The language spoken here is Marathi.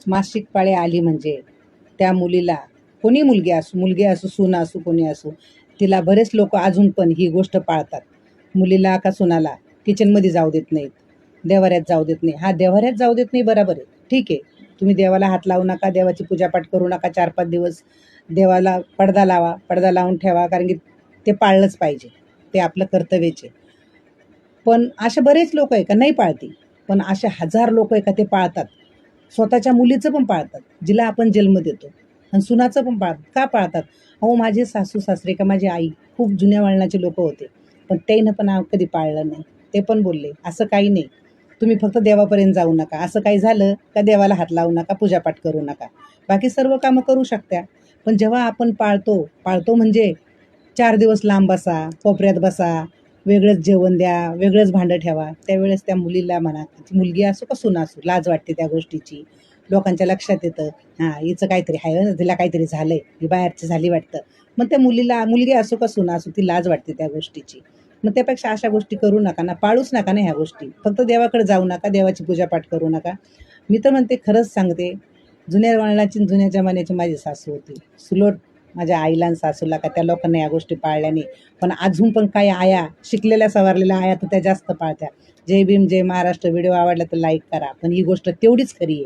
मासिक पाळी आली म्हणजे त्या मुलीला, कोणी मुलगी असो सून असो कोणी असो, तिला बरेच लोक अजून पण ही गोष्ट पाळतात. मुलीला का सुनाला किचनमध्ये जाऊ देत नाहीत, देवाऱ्यात जाऊ देत नाही. हा, देवाऱ्यात जाऊ देत नाही बरोबर आहे, ठीक आहे. तुम्ही देवाला हात लावू नका, देवाची पूजापाठ करू नका, 4-5 दिवस देवाला पडदा लावा, पडदा लावून ठेवा, कारण की ते पाळलंच पाहिजे, ते आपलं कर्तव्यच आहे. पण असे बरेच लोक आहे का नाही पाळती, पण असे हजार लोक आहे का ते पाळतात. स्वतःच्या मुलीचं पण पाळतात, जिला आपण जन्म देतो, आणि सुनाचं पण पाळतात. का पाळतात? अहो, माझे सासू सासरे का माझी आई खूप जुन्या वळणाचे लोक होते, पण त्यानं पण कधी पाळलं नाही. ते पण बोलले असं काही नाही, तुम्ही फक्त देवापर्यंत जाऊ नका, असं काही झालं का देवाला हात लावू नका, पूजापाठ करू नका, बाकी सर्व कामं करू शकता. पण जेव्हा आपण पाळतो पाळतो म्हणजे 4 दिवस लांब बसा, कोपऱ्यात बसा, वेगळंच जेवण द्या, वेगळंच भांडं ठेवा, त्यावेळेस त्या मुलीला म्हणा, ती मुलगी असो का सून असो, लाज वाटते त्या गोष्टीची. लोकांच्या लक्षात येतं, हां, हिचं काहीतरी आहे, तिला काहीतरी झालंय, ही बाहेरची झाली वाटतं. मग त्या मुलीला, मुलगी असो का सून असो, ती लाज वाटते त्या गोष्टीची. मग त्यापेक्षा अशा गोष्टी करू नका ना, पाळूच नका ना ह्या गोष्टी. फक्त देवाकडे जाऊ नका, देवाची पूजापाठ करू नका. मी तर म्हणते, खरंच सांगते, जुन्या वळणाची जुन्या जमान्याची माझी सासू होती, सुलोट माझ्या आईला आणि सासूला, का त्या लोकांना या गोष्टी पाळल्या नाही. पण अजून पण काही आया, शिकलेल्या सवारलेल्या आया तर त्या जास्त पाळत्या. जय भीम, जय महाराष्ट्र. व्हिडिओ आवडला तर लाईक करा, पण ही गोष्ट तेवढीच खरी आहे.